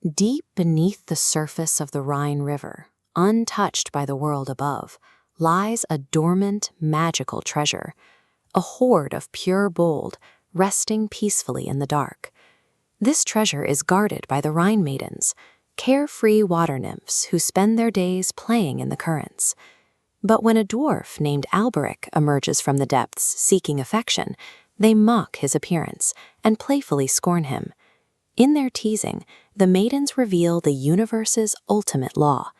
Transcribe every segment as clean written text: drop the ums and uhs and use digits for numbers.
Deep beneath the surface of the Rhine River, untouched by the world above, lies a dormant, magical treasure, a hoard of pure gold resting peacefully in the dark. This treasure is guarded by the Rhine maidens, carefree water nymphs who spend their days playing in the currents. But when a dwarf named Alberic emerges from the depths seeking affection, they mock his appearance and playfully scorn him. In their teasing, the maidens reveal the universe's ultimate law.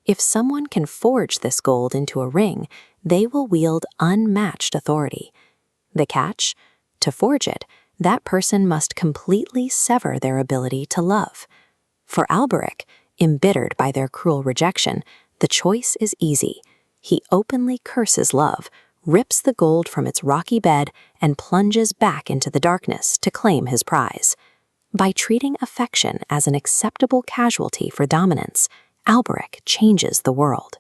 If someone can forge this gold into a ring, they will wield unmatched authority. The catch? To forge it, that person must completely sever their ability to love. For Alberic, embittered by their cruel rejection, the choice is easy. He openly curses love, rips the gold from its rocky bed, and plunges back into the darkness to claim his prize. By treating affection as an acceptable casualty for dominance, Alberic changes the world.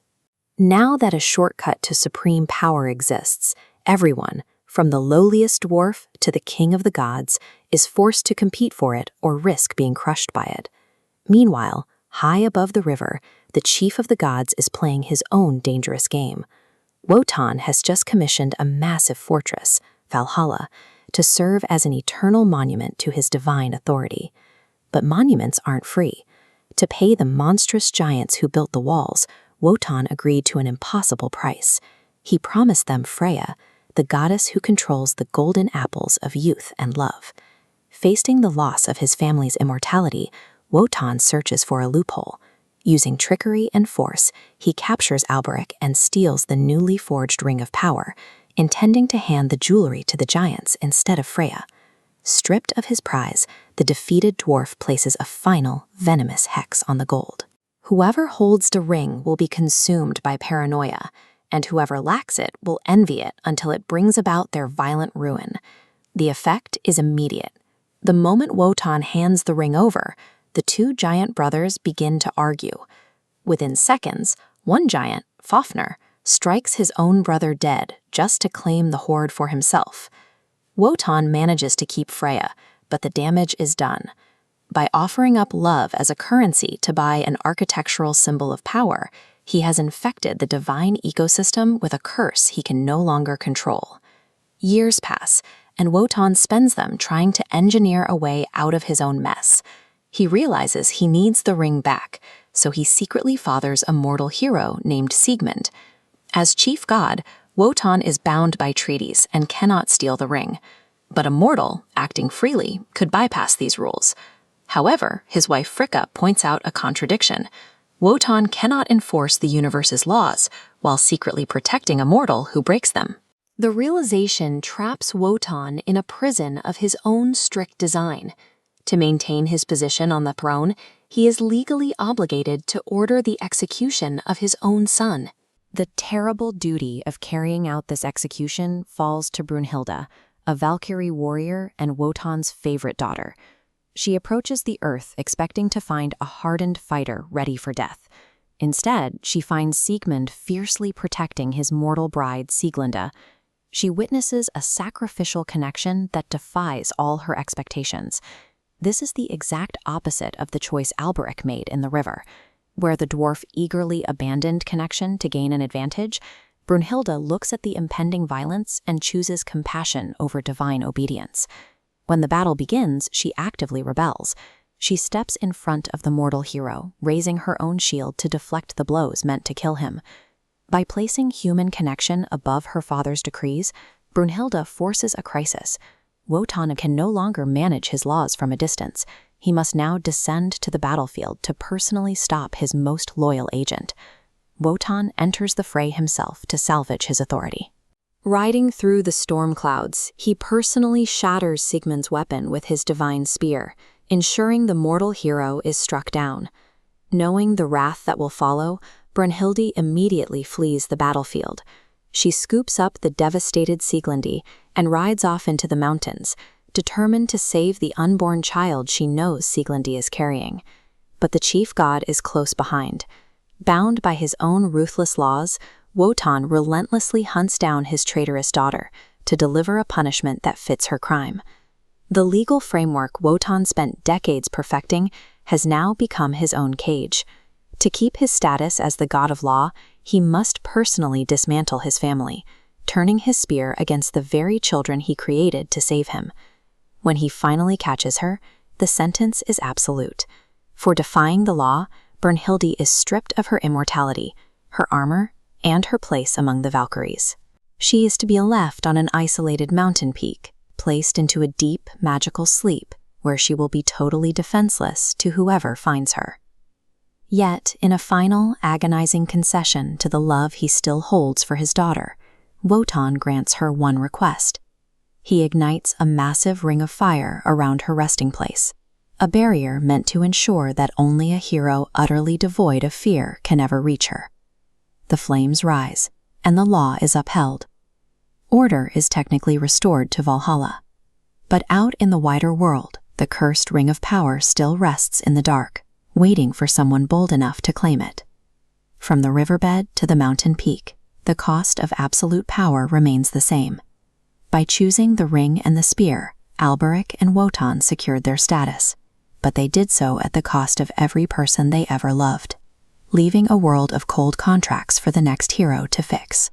Now that a shortcut to supreme power exists, everyone, from the lowliest dwarf to the king of the gods, is forced to compete for it or risk being crushed by it. Meanwhile, high above the river, the chief of the gods is playing his own dangerous game. Wotan has just commissioned a massive fortress, Valhalla, to serve as an eternal monument to his divine authority. But monuments aren't free. To pay the monstrous giants who built the walls, Wotan agreed to an impossible price. He promised them Freya, the goddess who controls the golden apples of youth and love. Facing the loss of his family's immortality, Wotan searches for a loophole. Using trickery and force, he captures Alberic and steals the newly forged Ring of Power, intending to hand the jewelry to the giants instead of Freya. Stripped of his prize, the defeated dwarf places a final, venomous hex on the gold. Whoever holds the ring will be consumed by paranoia, and whoever lacks it will envy it until it brings about their violent ruin. The effect is immediate. The moment Wotan hands the ring over, the two giant brothers begin to argue. Within seconds, one giant, Fafnir, strikes his own brother dead just to claim the hoard for himself. Wotan manages to keep Freya, but the damage is done. By offering up love as a currency to buy an architectural symbol of power, he has infected the divine ecosystem with a curse he can no longer control. Years pass, and Wotan spends them trying to engineer a way out of his own mess. He realizes he needs the ring back, so he secretly fathers a mortal hero named Sigmund. As chief god, Wotan is bound by treaties and cannot steal the ring. But a mortal, acting freely, could bypass these rules. However, his wife Fricka points out a contradiction. Wotan cannot enforce the universe's laws while secretly protecting a mortal who breaks them. The realization traps Wotan in a prison of his own strict design. To maintain his position on the throne, he is legally obligated to order the execution of his own son. The terrible duty of carrying out this execution falls to Brunhilde, a Valkyrie warrior and Wotan's favorite daughter. She approaches the earth expecting to find a hardened fighter ready for death. Instead, she finds Sigmund fiercely protecting his mortal bride Sieglinde. She witnesses a sacrificial connection that defies all her expectations. This is the exact opposite of the choice Alberic made in the river. Where the dwarf eagerly abandoned connection to gain an advantage, Brunhilde looks at the impending violence and chooses compassion over divine obedience. When the battle begins, she actively rebels. She steps in front of the mortal hero, raising her own shield to deflect the blows meant to kill him. By placing human connection above her father's decrees, Brunhilde forces a crisis. Wotan can no longer manage his laws from a distance. He must now descend to the battlefield to personally stop his most loyal agent. Wotan enters the fray himself to salvage his authority. Riding through the storm clouds, he personally shatters Sigmund's weapon with his divine spear, ensuring the mortal hero is struck down. Knowing the wrath that will follow, Brunhilde immediately flees the battlefield. She scoops up the devastated Sieglinde and rides off into the mountains, determined to save the unborn child she knows Sieglinde is carrying. But the chief god is close behind. Bound by his own ruthless laws, Wotan relentlessly hunts down his traitorous daughter to deliver a punishment that fits her crime. The legal framework Wotan spent decades perfecting has now become his own cage. To keep his status as the god of law, he must personally dismantle his family, turning his spear against the very children he created to save him. When he finally catches her, the sentence is absolute. For defying the law, Brunhilde is stripped of her immortality, her armor, and her place among the Valkyries. She is to be left on an isolated mountain peak, placed into a deep, magical sleep, where she will be totally defenseless to whoever finds her. Yet, in a final, agonizing concession to the love he still holds for his daughter, Wotan grants her one request. He ignites a massive ring of fire around her resting place, a barrier meant to ensure that only a hero utterly devoid of fear can ever reach her. The flames rise, and the law is upheld. Order is technically restored to Valhalla. But out in the wider world, the cursed ring of power still rests in the dark, waiting for someone bold enough to claim it. From the riverbed to the mountain peak, the cost of absolute power remains the same. By choosing the ring and the spear, Alberic and Wotan secured their status, but they did so at the cost of every person they ever loved, leaving a world of cold contracts for the next hero to fix.